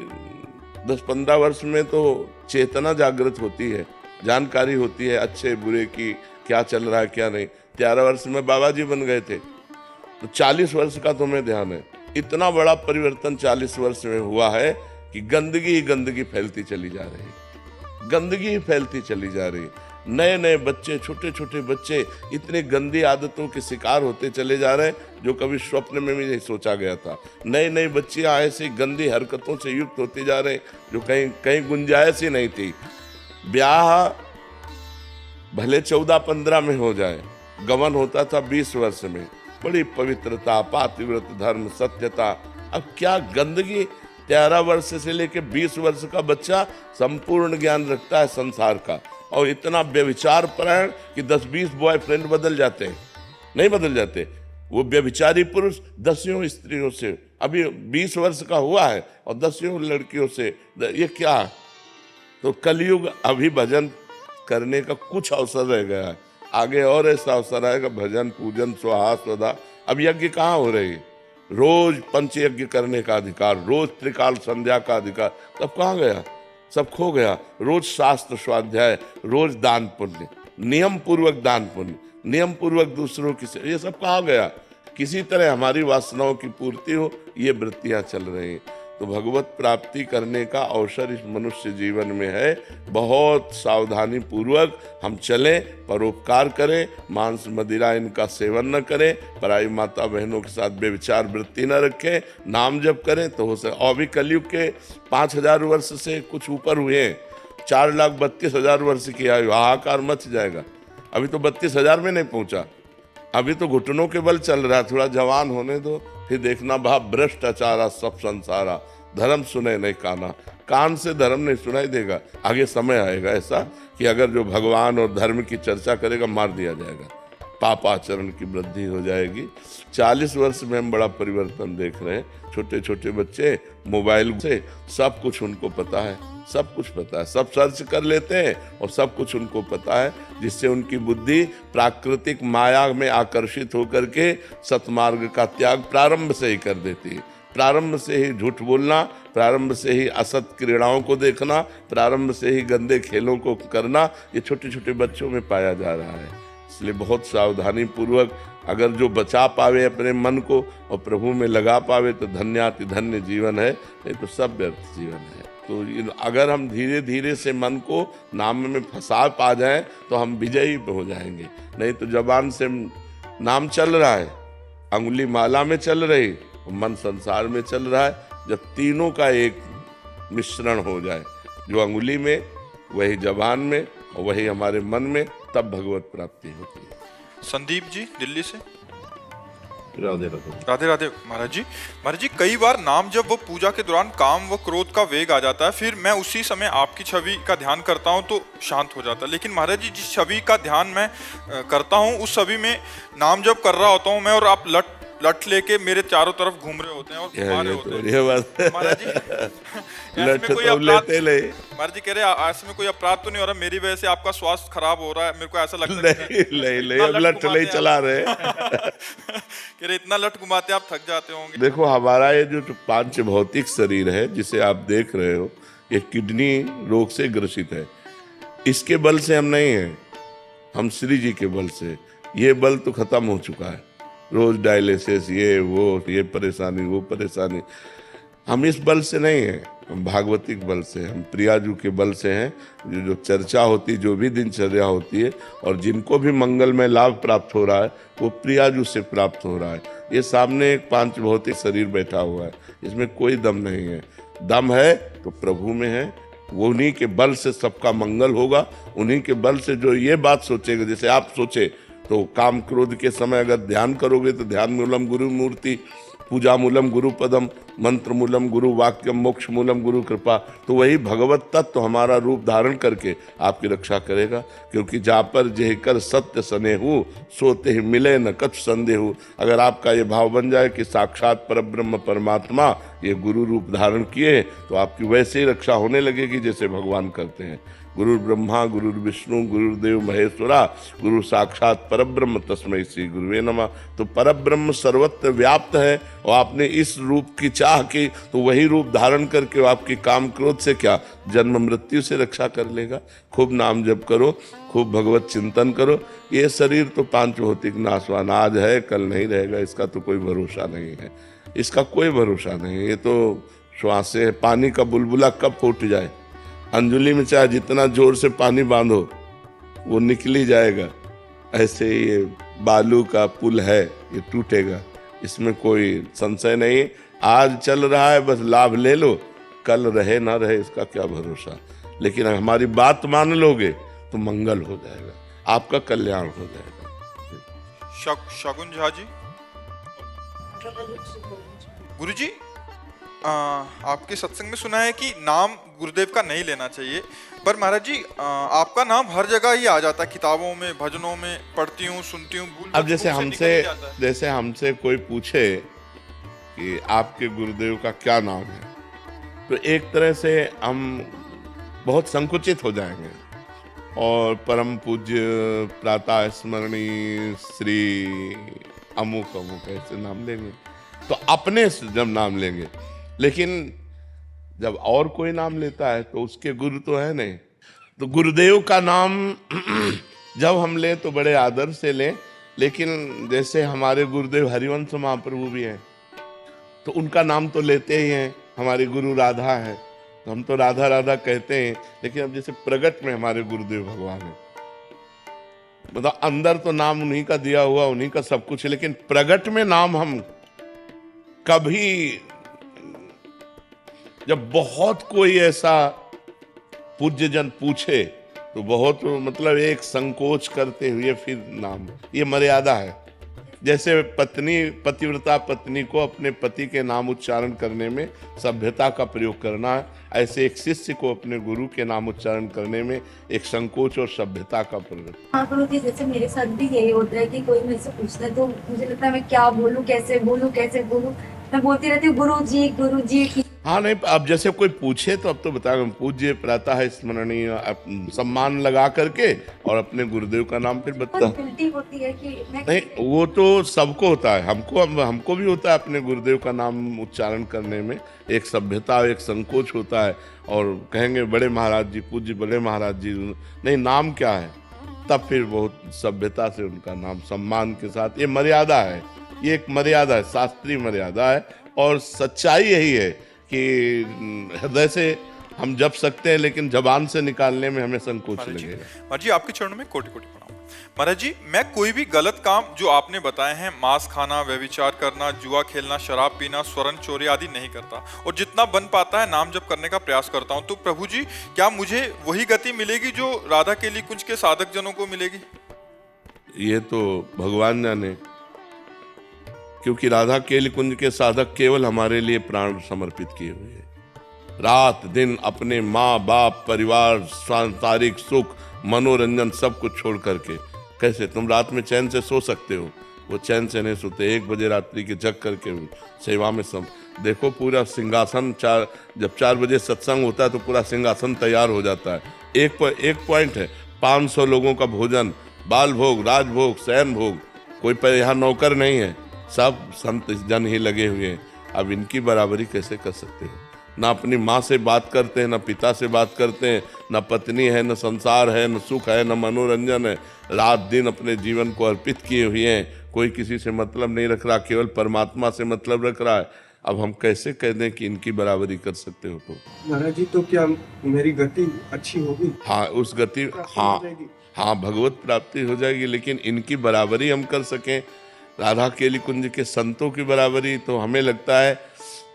Speaker 3: 10-15 वर्ष में तो चेतना जागृत होती है, जानकारी होती है अच्छे बुरे की, क्या चल रहा है क्या नहीं। 13 वर्ष में बाबा जी बन गए थे, तो 40 वर्ष का तुम्हें ध्यान है। इतना बड़ा परिवर्तन 40 वर्ष में हुआ है कि गंदगी ही गंदगी फैलती चली जा रही है, गंदगी ही फैलती चली जा रही है। नए नए बच्चे, छोटे छोटे बच्चे इतने गंदी आदतों के शिकार होते चले जा रहे हैं जो कभी स्वप्न में भी नहीं सोचा गया था। नई नई बच्चियां ऐसी गंदी हरकतों से युक्त होती जा रहे हैं जो कहीं कहीं गुंजाइश ही नहीं थी। ब्याह भले 14-15 में हो जाए, गमन होता था 20 वर्ष में, बड़ी पवित्रता, पातिव्रत धर्म, सत्यता। अब क्या गंदगी! 13 वर्ष से लेकर 20 वर्ष का बच्चा संपूर्ण ज्ञान रखता है संसार का, और इतना व्यभिचार परायण कि 10-20 बॉयफ्रेंड बदल जाते हैं। नहीं बदल जाते, वो व्यभिचारी पुरुष 10 स्त्रियों से, अभी 20 वर्ष का हुआ है और 10 लड़कियों से, ये क्या! तो कलयुग अभी भजन करने का कुछ अवसर रह गया है, आगे और ऐसा अवसर आएगा, भजन पूजन स्वाहा स्वधा। अब यज्ञ कहाँ हो रही है? रोज पंचयज्ञ करने का अधिकार, रोज त्रिकाल संध्या का अधिकार, तब कहाँ गया? सब खो गया। रोज शास्त्र स्वाध्याय, रोज दान पुण्य, नियम पूर्वक दान पुण्य, नियम पूर्वक दूसरों की, ये सब कहाँ गया? किसी तरह हमारी वासनाओं की पूर्ति हो, ये वृत्तियां चल रही हैं। तो भगवत प्राप्ति करने का अवसर इस मनुष्य जीवन में है। बहुत सावधानी पूर्वक हम चलें, परोपकार करें, मांस मदिरा इनका सेवन न करें, पराई माता बहनों के साथ बेविचार वृत्ति न रखें, नाम जप करें तो हो सके। और भी कलयुग के 5000 वर्ष से कुछ ऊपर हुए हैं, 4,32,000 वर्ष की आयु, हाहाकार मच जाएगा। अभी तो 32,000 में नहीं पहुंचा, अभी तो घुटनों के बल चल रहा है। थोड़ा जवान होने दो, फिर देखना भा भ्रष्टाचारा सब संसारा, धर्म सुने नहीं काना, कान से धर्म नहीं सुनाई देगा। आगे समय आएगा ऐसा कि अगर जो भगवान और धर्म की चर्चा करेगा मार दिया जाएगा, पापाचरण की वृद्धि हो जाएगी। 40 वर्ष में हम बड़ा परिवर्तन देख रहे हैं। छोटे छोटे बच्चे मोबाइल से सब कुछ उनको पता है, सब कुछ पता है, सब सर्च कर लेते हैं और सब कुछ उनको पता है, जिससे उनकी बुद्धि प्राकृतिक माया में आकर्षित होकर के सतमार्ग का त्याग प्रारंभ से ही कर देती है। प्रारंभ से ही झूठ बोलना, प्रारंभ से ही असत क्रीड़ाओं को देखना, प्रारंभ से ही गंदे खेलों को करना, ये छोटे छोटे बच्चों में पाया जा रहा है। इसलिए बहुत सावधानी पूर्वक अगर जो बचा पावे अपने मन को और प्रभु में लगा पावे तो धन्याति धन्य जीवन है, नहीं तो सब व्यर्थ जीवन है। तो अगर हम धीरे धीरे से मन को नाम में फंसा पा जाएं तो हम विजयी हो जाएंगे। नहीं तो जबान से नाम चल रहा है, अंगुली माला में चल रही, मन संसार में चल रहा है। जब तीनों का एक मिश्रण हो जाए, जो अंगुली में, वही जबान में और वही हमारे मन में, तब भगवत प्राप्ति होती है।
Speaker 1: संदीप जी दिल्ली से।
Speaker 5: राधे राधे।
Speaker 1: राधे राधे महाराज जी। महाराज जी, कई बार नाम जब वो पूजा के दौरान काम व क्रोध का वेग आ जाता है, फिर मैं उसी समय आपकी छवि का ध्यान करता हूँ तो शांत हो जाता है। लेकिन महाराज जी, जिस छवि का ध्यान मैं करता हूँ, उस छवि में नाम जब कर रहा होता हूँ मैं, और आप लठ लेके मेरे चारों तरफ घूम रहे होते हैं और घुमा रहे होते हैं।
Speaker 3: ये बात
Speaker 1: महाराज जी,
Speaker 3: लठ तो लेते ले।
Speaker 1: महाराज जी कह रहे ऐसे में कोई अपराध तो नहीं हो रहा, मेरी वजह से आपका स्वास्थ्य खराब हो रहा है, मेरे को ऐसा लगता है।
Speaker 3: नहीं, अब लठ नहीं चला रहे।
Speaker 1: कह रहे इतना लठ घुमाते आप थक जाते होंगे।
Speaker 3: देखो, हमारा ये जो पांच भौतिक शरीर है जिसे आप देख रहे हो, ये किडनी रोग से ग्रसित है। इसके बल से हम नहीं हैं, हम श्री जी के बल से। ये बल तो खत्म हो चुका है, रोज डायलिसिस, ये वो, ये परेशानी, वो परेशानी। हम इस बल से नहीं हैं, हम भागवतिक बल से, हम प्रियाजू के बल से हैं। जो चर्चा होती, जो भी दिनचर्या होती है और जिनको भी मंगल में लाभ प्राप्त हो रहा है, वो प्रियाजू से प्राप्त हो रहा है। ये सामने एक पांच भौतिक शरीर बैठा हुआ है, इसमें कोई दम नहीं है। दम है तो प्रभु में है, वो उन्हीं के बल से सबका मंगल होगा। उन्हीं के बल से जो ये बात सोचेगा, जैसे आप सोचे तो काम क्रोध के समय अगर ध्यान करोगे तो ध्यान मूलम गुरु मूर्ति, पूजा मूलम गुरु पदम, मंत्र मूलम गुरु वाक्यम, मोक्ष मूलम गुरु कृपा, तो वही भगवत तत्व हमारा रूप धारण करके आपकी रक्षा करेगा। क्योंकि जा पर जेह कर सत्य सनेहु, सोते ही मिले न कछु संदेहु। अगर आपका ये भाव बन जाए कि साक्षात परब्रह्म परमात्मा ये गुरु रूप धारण किए, तो आपकी वैसे ही रक्षा होने लगेगी जैसे भगवान करते हैं। गुरु ब्रह्मा गुरु विष्णु गुरुदेव महेश्वरा, गुरु साक्षात परब्रह्म तस्मै श्री गुरुवे नमः। तो परब्रह्म सर्वत्र व्याप्त है और आपने इस रूप की चाह की तो वही रूप धारण करके आपकी काम क्रोध से क्या, जन्म मृत्यु से रक्षा कर लेगा। खूब नाम जप करो, खूब भगवत चिंतन करो। ये शरीर तो पांच भौतिक नाशवान, आज है कल नहीं रहेगा, इसका तो कोई भरोसा नहीं है, इसका कोई भरोसा नहीं है। ये तो श्वास है, पानी का बुलबुला कब फूट जाए, अंजुली में चाहे जितना जोर से पानी बांधो वो निकल ही जाएगा। ऐसे ये बालू का पुल है, ये टूटेगा, इसमें कोई संशय नहीं। आज चल रहा है, बस लाभ ले लो, कल रहे ना रहे इसका क्या भरोसा। लेकिन हमारी बात मान लोगे तो मंगल हो जाएगा, आपका कल्याण हो जाएगा।
Speaker 1: शगुन झा जी। गुरु जी, आपके सत्संग में सुना है कि नाम गुरुदेव का नहीं लेना चाहिए, पर महाराज जी आपका नाम हर जगह ही आ जाता है, किताबों में, भजनों में पढ़ती हूँ, सुनती हूँ।
Speaker 3: अब जैसे हमसे कोई पूछे कि आपके गुरुदेव का क्या नाम है, तो एक तरह से हम बहुत संकुचित हो जाएंगे और परम पूज्य प्रातः स्मरणीय श्री अमुक अमुक ऐसे नाम लेंगे, तो अपने से जब नाम लेंगे। लेकिन जब और कोई नाम लेता है तो उसके गुरु तो है नहीं, तो गुरुदेव का नाम जब हम लें तो बड़े आदर से लें। लेकिन जैसे हमारे गुरुदेव हरिवंश महाप्रभु भी हैं, तो उनका नाम तो लेते ही हैं। हमारी गुरु राधा है तो हम तो राधा राधा कहते हैं। लेकिन अब जैसे प्रगट में हमारे गुरुदेव भगवान है, मतलब अंदर तो नाम उन्हीं का दिया हुआ, उन्हीं का सब कुछ है, लेकिन प्रगट में नाम हम कभी, जब बहुत कोई ऐसा पूज्य जन पूछे तो बहुत मतलब एक संकोच करते हुए फिर नाम, ये मर्यादा है। जैसे पतिव्रता पत्नी को अपने पति के नाम उच्चारण करने में सभ्यता का प्रयोग करना है, ऐसे एक शिष्य को अपने गुरु के नाम उच्चारण करने में एक संकोच और सभ्यता का प्रयोग।
Speaker 6: हाँ गुरु जी, जैसे मेरे साथ भी यही होता है कि कोई मेरे से पूछता है तो मुझे लगता है मैं क्या बोलूँ, कैसे बोलूँ, मैं बोलती रहती हूँ गुरु जी।
Speaker 3: हाँ नहीं, अब जैसे कोई पूछे तो अब तो बता, पूज्य प्रातः स्मरणीय सम्मान लगा करके और अपने गुरुदेव का नाम फिर बता।
Speaker 6: गिल्टी होती है कि मैं
Speaker 3: नहीं, वो तो सबको होता है, हमको भी होता है अपने गुरुदेव का नाम उच्चारण करने में एक सभ्यता, एक संकोच होता है। और कहेंगे बड़े महाराज जी, पूज्य बड़े महाराज जी, नहीं नाम क्या है, तब फिर बहुत सभ्यता से उनका नाम सम्मान के साथ, ये मर्यादा है, ये एक मर्यादा है, शास्त्रीय मर्यादा है। और सच्चाई यही है कि हृदय से हम जप सकते हैं लेकिन जबान से निकालने में हमें संकोच लगेगा।
Speaker 1: महाराज जी आपके चरणों में कोटि कोटि प्रणाम। महाराज जी, मैं कोई भी गलत काम जो आपने बताए हैं, मांस खाना, व्यभिचार करना, जुआ खेलना, शराब पीना, स्वर्ण चोरी आदि नहीं करता, और जितना बन पाता है नाम जप करने का प्रयास करता हूँ। तो प्रभु जी, क्या मुझे वही गति मिलेगी जो राधा केली कुंज के साधक जनों को मिलेगी?
Speaker 3: ये तो भगवान जाने, क्योंकि राधा केली कुंज के साधक केवल हमारे लिए प्राण समर्पित किए हुए हैं। रात दिन अपने माँ बाप, परिवार, सांसारिक सुख, मनोरंजन सब कुछ छोड़ करके, कैसे तुम रात में चैन से सो सकते हो? वो चैन से नहीं सोते, 1 बजे रात्रि के जग करके सेवा में सब। देखो पूरा सिंहासन, जब 4 बजे सत्संग होता है तो पूरा सिंहासन तैयार हो जाता है। एक पॉइंट है, 500 लोगों का भोजन, बाल भोग, राजभोग, शयन भोग, कोई पर यहाँ नौकर नहीं है, सब संत जन ही लगे हुए हैं। अब इनकी बराबरी कैसे कर सकते हैं? ना अपनी माँ से बात करते हैं, ना पिता से बात करते हैं, ना पत्नी है, न संसार है, न सुख है, न मनोरंजन है। रात दिन अपने जीवन को अर्पित किए हुए हैं, कोई किसी से मतलब नहीं रख रहा, केवल परमात्मा से मतलब रख रहा है। अब हम कैसे कह दें कि इनकी बराबरी कर सकते हो? तो
Speaker 7: महाराज जी, तो क्या मेरी गति अच्छी होगी?
Speaker 3: हाँ, उस गति, हाँ भगवत प्राप्ति हो जाएगी, लेकिन इनकी बराबरी हम कर सकें, राधा केली कुंज के संतों की बराबरी, तो हमें लगता है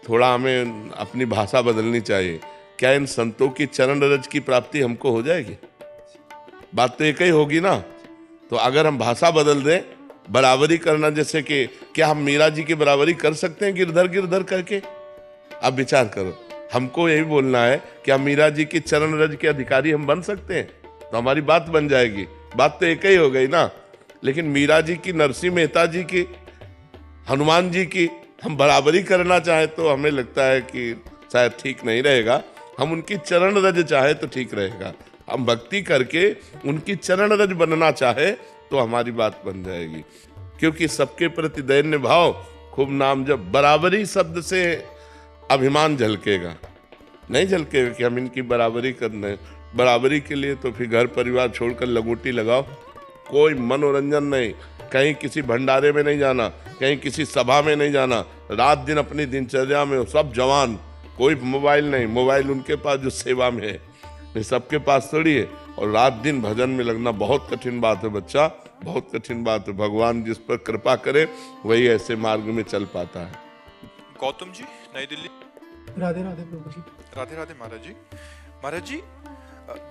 Speaker 3: थोड़ा हमें अपनी भाषा बदलनी चाहिए। क्या इन संतों की चरण रज की प्राप्ति हमको हो जाएगी? बात तो एक ही होगी ना। तो अगर हम भाषा बदल दें, बराबरी करना, जैसे कि क्या हम मीरा जी की बराबरी कर सकते हैं गिरधर करके? अब विचार करो, हमको यही बोलना है क्या मीरा जी की चरण रज के अधिकारी हम बन सकते हैं? तो हमारी बात बन जाएगी, बात तो एक ही हो गई ना। लेकिन मीरा जी की, नरसिंह मेहता जी की, हनुमान जी की हम बराबरी करना चाहे तो हमें लगता है कि शायद ठीक नहीं रहेगा। हम उनकी चरण रज चाहे तो ठीक रहेगा। हम भक्ति करके उनकी चरण रज बनना चाहे तो हमारी बात बन जाएगी, क्योंकि सबके प्रति दैन्य भाव, खूब नाम जब, बराबरी शब्द से अभिमान झलकेगा, नहीं झलकेगा कि हम इनकी बराबरी करने। बराबरी के लिए तो फिर घर परिवार छोड़कर लगोटी लगाओ, कोई मनोरंजन नहीं, कहीं किसी भंडारे में नहीं जाना, कहीं किसी सभा में नहीं जाना, रात दिन अपनी दिनचर्या में सब जवान, कोई मोबाइल नहीं, मोबाइल उनके पास जो सेवा में है, ये सबके पास थोड़ी है। और रात दिन भजन में लगना बहुत कठिन बात है बच्चा, बहुत कठिन बात है। भगवान जिस पर कृपा करे वही ऐसे मार्ग में चल पाता है।
Speaker 1: गौतम जी, नई दिल्ली।
Speaker 7: राधे राधे प्रभु जी।
Speaker 1: राधे राधे महाराज जी। महाराज जी,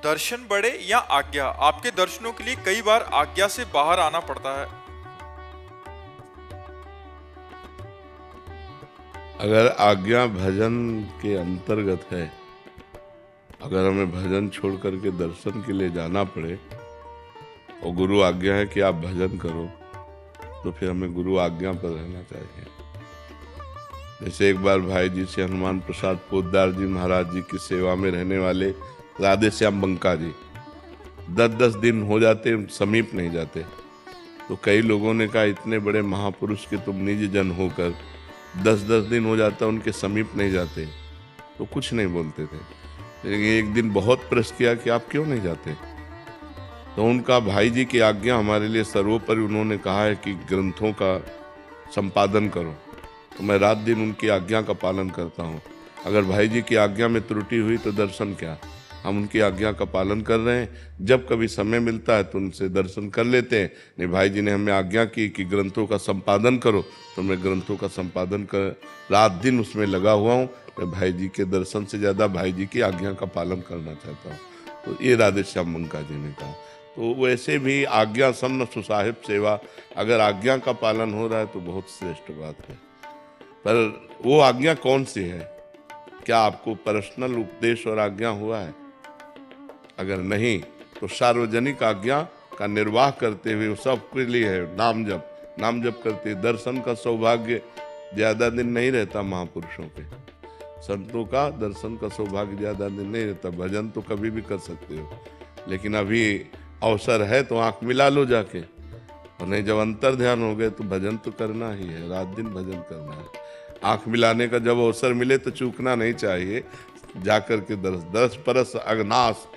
Speaker 1: दर्शन बड़े या आज्ञा? आपके दर्शनों के लिए कई बार आज्ञा से बाहर आना पड़ता है।
Speaker 3: अगर आज्ञा भजन के अंतर्गत है, अगर हमें भजन छोड़ करके दर्शन के लिए जाना पड़े और गुरु आज्ञा है कि आप भजन करो, तो फिर हमें गुरु आज्ञा पर रहना चाहिए। जैसे एक बार भाई जी से हनुमान प्रसाद पोद्दार जी महाराज जी की सेवा में रहने वाले राधे श्याम बंका जी 10-10 दिन हो जाते, समीप नहीं जाते। तो कई लोगों ने कहा, इतने बड़े महापुरुष के तुम निज जन होकर 10-10 दिन हो जाता उनके समीप नहीं जाते, तो कुछ नहीं बोलते थे। लेकिन एक दिन बहुत प्रश्न किया कि आप क्यों नहीं जाते? तो उनका भाई जी की आज्ञा हमारे लिए सर्वोपरि, उन्होंने कहा है कि ग्रंथों का संपादन करो। तो मैं रात दिन उनकी आज्ञा का पालन करता हूँ। अगर भाई जी की आज्ञा में त्रुटि हुई तो दर्शन क्या, हम उनकी आज्ञा का पालन कर रहे हैं। जब कभी समय मिलता है तो उनसे दर्शन कर लेते हैं। नहीं, भाई जी ने हमें आज्ञा की कि ग्रंथों का संपादन करो, तो मैं ग्रंथों का संपादन कर रात दिन उसमें लगा हुआ हूँ। मैं भाई जी के दर्शन से ज़्यादा भाई जी की आज्ञा का पालन करना चाहता हूँ। तो ये राधे श्याम बंका जी ने कहा। तो वैसे भी आज्ञा सन्न सुसाहिब सेवा, अगर आज्ञा का पालन हो रहा है तो बहुत श्रेष्ठ बात है। पर वो आज्ञा कौन सी है? क्या आपको पर्सनल उपदेश और आज्ञा हुआ है? अगर नहीं तो सार्वजनिक आज्ञा का निर्वाह करते हुए सबके लिए है नाम जप। नाम जप करते दर्शन का सौभाग्य ज्यादा दिन नहीं रहता महापुरुषों के, संतों का दर्शन का सौभाग्य ज्यादा दिन नहीं रहता। भजन तो कभी भी कर सकते हो, लेकिन अभी अवसर है तो आंख मिला लो जाके, और नहीं जब अंतर ध्यान हो गए तो भजन तो करना ही है, रात दिन भजन करना है। आंख मिलाने का जब अवसर मिले तो चूकना नहीं चाहिए, जाकर के दस परस अगनास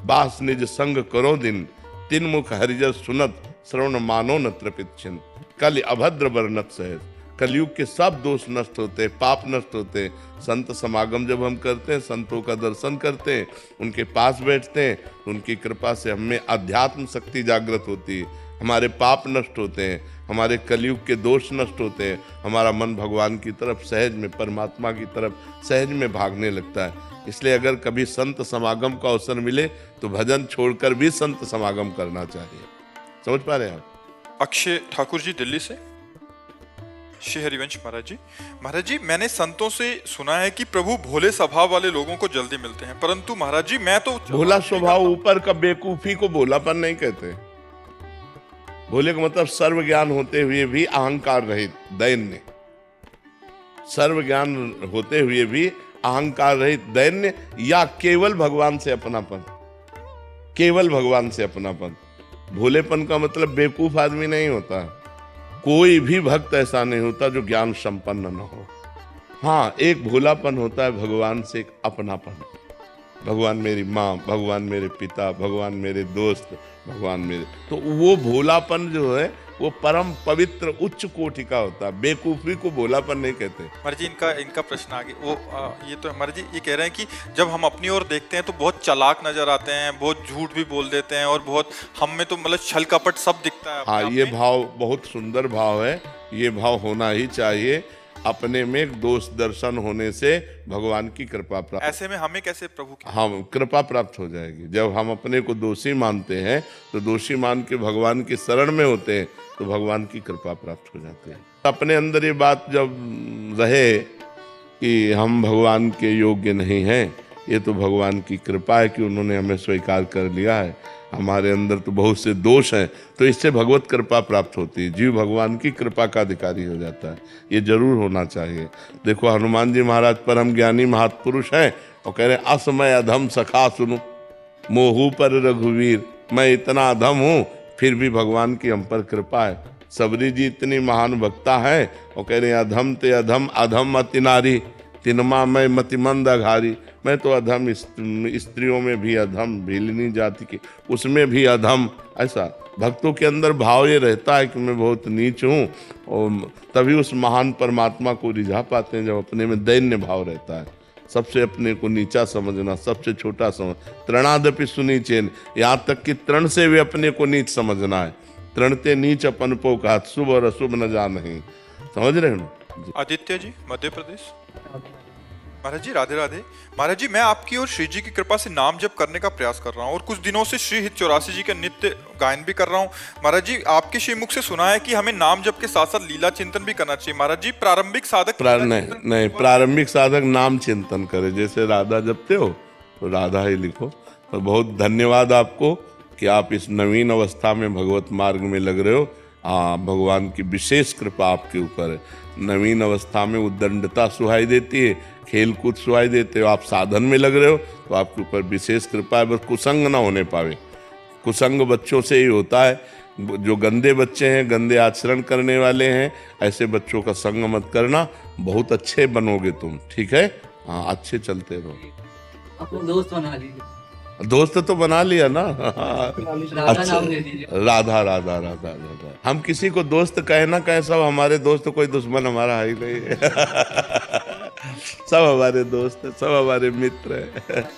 Speaker 3: बास निज संग करो दिन, तिन मुख हरिजस सुनत श्रवण मानो न त्रिपित छिन। कल अभद्र वर्णत सहज, कलयुग के सब दोष नष्ट होते, पाप नष्ट होते। संत समागम जब हम करते हैं, संतों का दर्शन करते हैं, उनके पास बैठते हैं, उनकी कृपा से हमें अध्यात्म शक्ति जागृत होती है, हमारे पाप नष्ट होते हैं, हमारे कलयुग के दोष नष्ट होते हैं, हमारा मन भगवान की तरफ सहज में, परमात्मा की तरफ सहज में भागने लगता है। इसलिए अगर कभी संत समागम का अवसर मिले तो भजन छोड़कर भी संत समागम करना चाहिए। समझ पा रहे हैं आप?
Speaker 1: अक्षय ठाकुर जी दिल्ली से। श्री हरिवंश महाराज जी मैंने संतों से सुना है कि प्रभु भोले स्वभाव वाले लोगों को जल्दी मिलते हैं, परंतु महाराज जी मैं तो
Speaker 3: भोला स्वभाव ऊपर का बेवकूफी को भोलापन नहीं कहते। भोले का मतलब सर्व ज्ञान होते हुए भी अहंकार रहित, दैन्य। सर्व ज्ञान होते हुए भी अहंकार रहित, दैन्य, या केवल भगवान से अपनापन। केवल भगवान से अपनापन। भोलेपन का मतलब बेवकूफ आदमी नहीं होता। कोई भी भक्त ऐसा नहीं होता जो ज्ञान संपन्न न हो। हाँ, एक भोलापन होता है भगवान से, एक अपनापन। भगवान मेरी माँ, भगवान मेरे पिता, भगवान मेरे दोस्त, भगवान मेरे, तो वो भोलापन जो है वो परम पवित्र उच्च कोटि का होता है। बेवकूफी को भोलापन नहीं कहते।
Speaker 1: महाराज जी इनका प्रश्न आगे वो ये तो महाराज जी ये कह रहे हैं कि जब हम अपनी ओर देखते हैं तो बहुत चालाक नजर आते हैं, बहुत झूठ भी बोल देते हैं, और बहुत हम में तो मतलब छल कपट सब दिखता है।
Speaker 3: हाँ, ये भाव बहुत सुंदर भाव है, ये भाव होना ही चाहिए। अपने में दोष दर्शन होने से भगवान की कृपा प्राप्त,
Speaker 1: ऐसे में हमें कैसे प्रभु की
Speaker 3: हम कृपा प्राप्त हो जाएगी। जब हम अपने को दोषी मानते हैं तो दोषी मान के भगवान की शरण में होते हैं तो भगवान की कृपा प्राप्त हो जाती है। अपने अंदर ये बात जब रहे कि हम भगवान के योग्य नहीं हैं, ये तो भगवान की कृपा है कि उन्होंने हमें स्वीकार कर लिया है। हमारे अंदर तो बहुत से दोष हैं, तो इससे भगवत कृपा प्राप्त होती है। जीव भगवान की कृपा का अधिकारी हो जाता है, ये जरूर होना चाहिए। देखो हनुमान जी महाराज परम ज्ञानी महापुरुष हैं, और कह रहे असमय अधम सखा सुनु मोहू पर रघुवीर। मैं इतना अधम हूँ फिर भी भगवान की हम पर कृपा है। सबरी जी इतनी महान भक्ता है, और कह रहे अधम ते अधम अधम अति नारी, तिनमा मैं मतिमंद अघारी। मैं तो अधम, स्त्रियों में भी अधम, भीलनी जाति की उसमें भी अधम। ऐसा भक्तों के अंदर भाव ये रहता है कि मैं बहुत नीच हूँ, और तभी उस महान परमात्मा को रिझा पाते हैं जब अपने में दैन्य भाव रहता है। सबसे अपने को नीचा समझना, सबसे छोटा समझ, तृणादपि सुनीचेन, यहाँ तक कि तृण से भी अपने को नीच समझना है। तृणते नीच अपन पो का, शुभ और अशुभ न जान नहीं। समझ रहे हो ना?
Speaker 1: आदित्य जी मध्य प्रदेश। महाराज जी राधे राधे। महाराज जी मैं आपकी और श्री जी की कृपा से नाम जप करने का प्रयास कर रहा हूँ, और कुछ दिनों से श्री हित 84 जी का नित्य गायन भी कर रहा हूँ। महाराज जी आपके श्रीमुख से सुना है कि हमें नाम जप के साथ साथ लीला चिंतन भी करना चाहिए। महाराज जी प्रारंभिक साधक
Speaker 3: नहीं, प्रारंभिक साधक नाम चिंतन करे। जैसे राधा जपते हो तो राधा ही लिखो। तो बहुत धन्यवाद आपको कि आप इस नवीन अवस्था में भगवत मार्ग में लग रहे हो। भगवान की विशेष कृपा आपके ऊपर है। नवीन अवस्था में उद्दंडता सुहाई देती है, खेल कूद सुहाई देते हो। आप साधन में लग रहे हो तो आपके ऊपर विशेष कृपा है। बस कुसंग ना होने पावे। कुसंग बच्चों से ही होता है। जो गंदे बच्चे हैं, गंदे आचरण करने वाले हैं, ऐसे बच्चों का संग मत करना। बहुत अच्छे बनोगे तुम, ठीक है? हाँ, अच्छे चलते रहो।
Speaker 2: अपने दोस्त बना लीजिए।
Speaker 3: दोस्त तो बना लिया ना।
Speaker 2: राधा नाम दे दीजिए।
Speaker 3: राधा राधा राधा राधा। हम किसी को दोस्त कहे ना कहे, सब हमारे दोस्त, कोई दुश्मन हमारा है ही नहीं। सब हमारे दोस्त हैं, सब हमारे मित्र हैं।